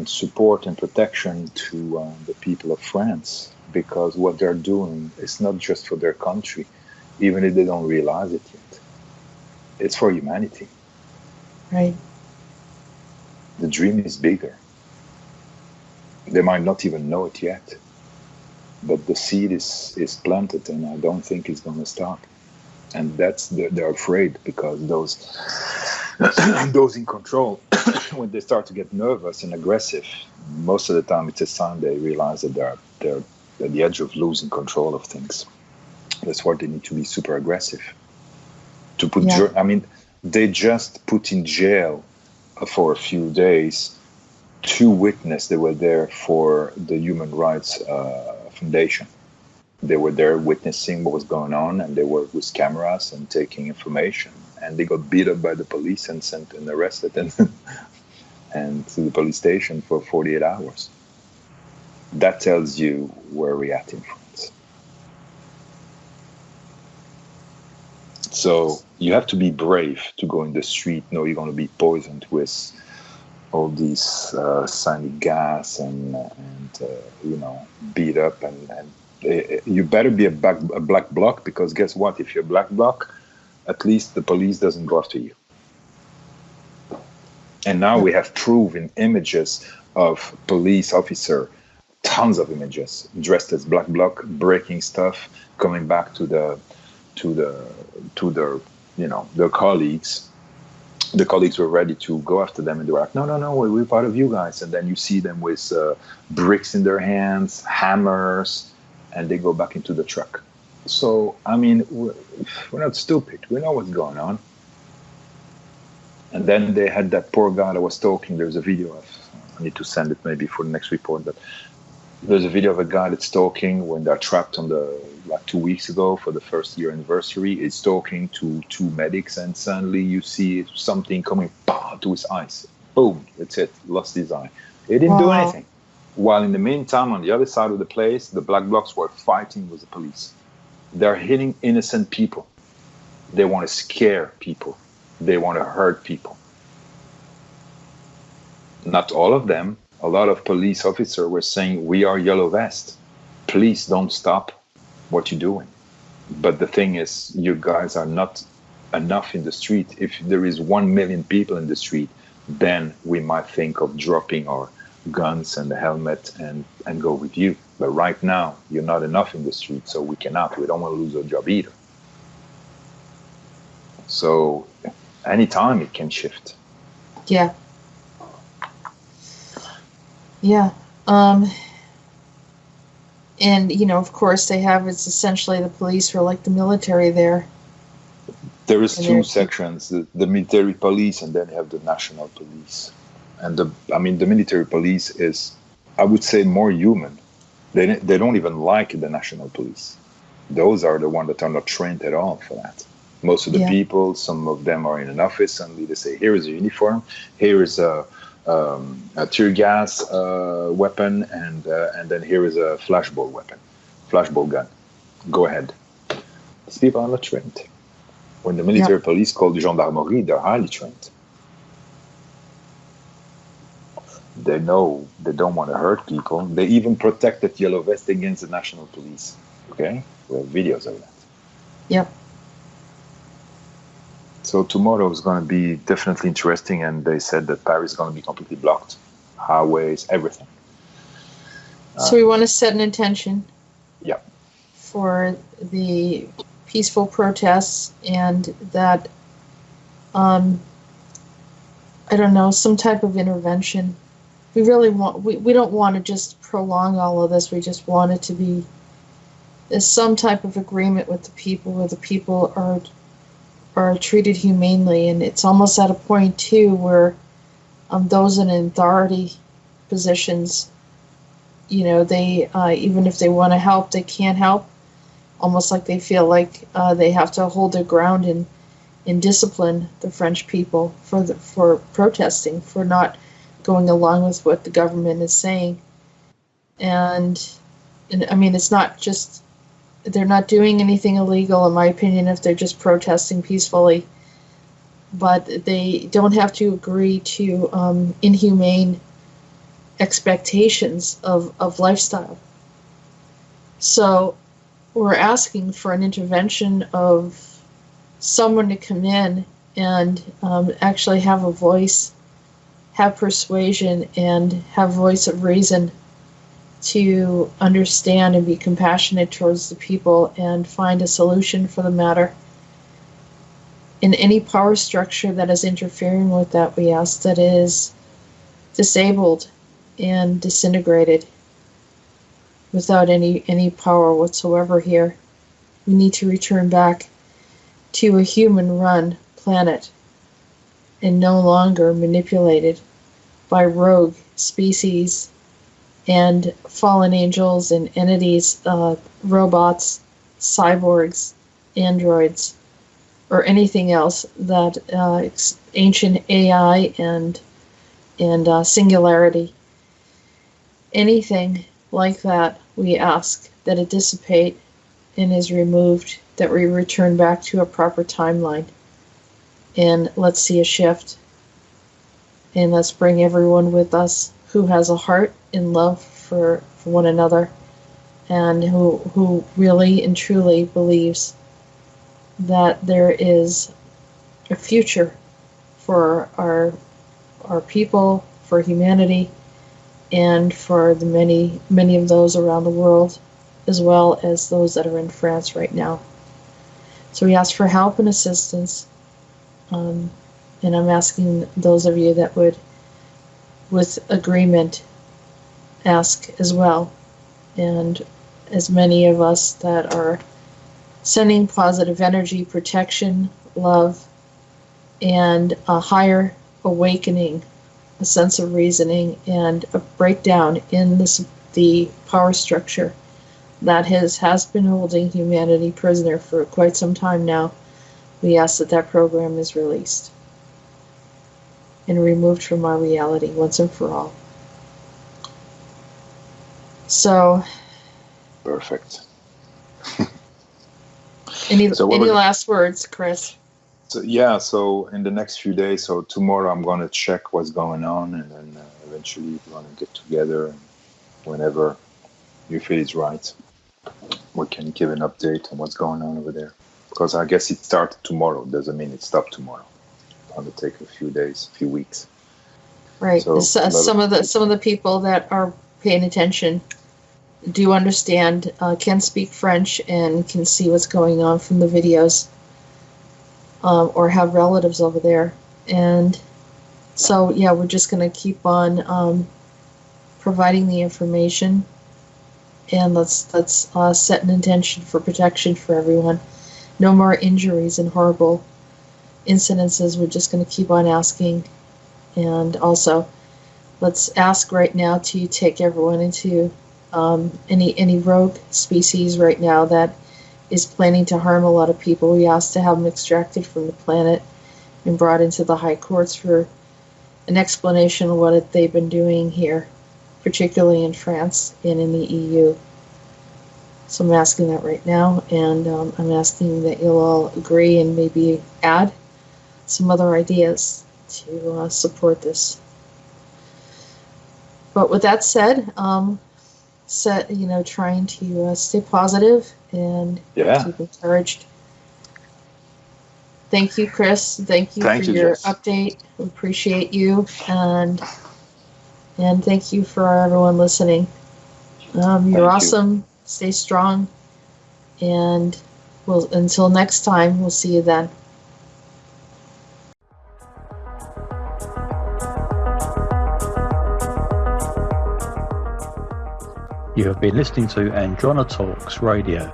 support and protection to the people of France, because what they're doing is not just for their country, even if they don't realize it yet. It's for humanity. Right. The dream is bigger. They might not even know it yet, but the seed is planted, and I don't think it's going to stop. And they're afraid, because those in control, when they start to get nervous and aggressive, most of the time it's a sign they realize that they're at the edge of losing control of things. That's why they need to be super aggressive. To put, I mean, they just put in jail for a few days 2 witnesses that were there for the Human Rights Foundation. They were there witnessing what was going on, and they were with cameras and taking information. And they got beat up by the police and sent and arrested and to the police station for 48 hours. That tells you where we're at in France. So you have to be brave to go in the street. No, you're going to be poisoned with all these cyanic gas and beat up, and you better be a black bloc, because guess what? If you're a black bloc, at least the police doesn't go after you. And now we have proven images of police officer, tons of images, dressed as black bloc, breaking stuff, coming back to their colleagues. The colleagues were ready to go after them, and they were like, no, we're part of you guys. And then you see them with bricks in their hands, hammers, and they go back into the truck. So, I mean, we're not stupid. We know what's going on. And then they had that poor guy that was talking. There's a video I need to send it maybe for the next report, but there's a video of a guy that's talking when they're trapped on 2 weeks ago for the first year anniversary. He's talking to 2 medics, and suddenly you see something coming to his eyes. Boom, that's it, lost his eye. He didn't do anything. While in the meantime, on the other side of the place, the black blocs were fighting with the police. They're hitting innocent people. They want to scare people. They want to hurt people. Not all of them. A lot of police officers were saying, we are yellow vest. Please don't stop what you're doing. But the thing is, you guys are not enough in the street. If there is 1 million people in the street, then we might think of dropping our guns and the helmet and go with you. But right now, you're not enough in the street, so we cannot. We don't want to lose our job either. So anytime it can shift. Yeah. Yeah. And, of course, it's essentially the police are like the military there. There is 2 sections, the military police, and then you have the national police. And the military police is, I would say, more human. They don't even like the national police. Those are the ones that are not trained at all for that. Most of the people, some of them are in an office, and they say, here is a uniform, here is a tear gas weapon, and then here is a flashball gun. Go ahead. These people are not trained. When the military police call the gendarmerie, they're highly trained. They know they don't want to hurt people. They even protected Yellow Vest against the national police. Okay? We have videos of that. Yep. So tomorrow is going to be definitely interesting, and they said that Paris is going to be completely blocked. Highways, everything. So we want to set an intention. Yeah. For the peaceful protests, and that, I don't know, some type of intervention. We really want, we don't want to just prolong all of this. We just want it to be there's some type of agreement with the people where the people are treated humanely, and it's almost at a point too where those in authority positions, they even if they want to help, they can't help. Almost like they feel like they have to hold their ground and discipline the French people for protesting, for not going along with what the government is saying. And I mean, it's not just, they're not doing anything illegal, in my opinion, if they're just protesting peacefully. But they don't have to agree to inhumane expectations of lifestyle. So we're asking for an intervention of someone to come in and actually have a voice, have persuasion, and have voice of reason to understand and be compassionate towards the people and find a solution for the matter. In any power structure that is interfering with that, we ask that it is disabled and disintegrated without any power whatsoever here. We need to return back to a human-run planet and no longer manipulated by rogue species and fallen angels and entities, robots, cyborgs, androids, or anything else that ancient AI and singularity. Anything like that, we ask that it dissipate and is removed, that we return back to a proper timeline. And let's see a shift. And let's bring everyone with us who has a heart and love for one another, and who really and truly believes that there is a future for our people, for humanity, and for the many of those around the world, as well as those that are in France right now. So we ask for help and assistance, and I'm asking those of you that would, with agreement, ask as well, and as many of us that are sending positive energy, protection, love, and a higher awakening, a sense of reasoning, and a breakdown in the power structure that has been holding humanity prisoner for quite some time now. We ask that program is released and removed from our reality once and for all. So, perfect. Any last words, Chris? So in the next few days, so tomorrow I'm going to check what's going on, and then eventually we're going to get together, and whenever you feel it's right, we can give an update on what's going on over there. Because I guess it started tomorrow. Doesn't mean it stopped tomorrow. It's going to take a few days, a few weeks. Right. So some of the people that are paying attention do understand, can speak French, and can see what's going on from the videos, or have relatives over there. And so, yeah, we're just going to keep on providing the information, and let's set an intention for protection for everyone. No more injuries and horrible incidences. We're just going to keep on asking. And also, let's ask right now to take everyone into any rogue species right now that is planning to harm a lot of people. We ask to have them extracted from the planet and brought into the high courts for an explanation of what they've been doing here, particularly in France and in the EU. So I'm asking that right now, and I'm asking that you'll all agree and maybe add some other ideas to support this. But with that said, trying to stay positive and keep encouraged. Thank you, Chris. Thank you for your update. We appreciate you, and thank you for everyone listening. You're awesome. Stay strong, and until next time, we'll see you then. You have been listening to Androna Talks Radio.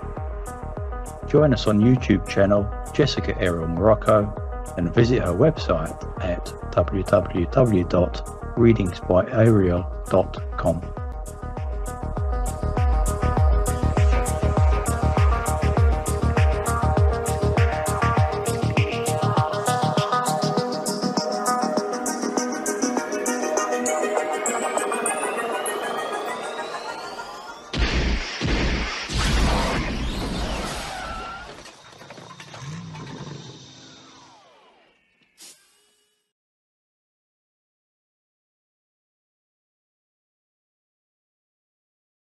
Join us on YouTube channel Jessica Errol Morocco and visit her website at www.readingsbyariel.com.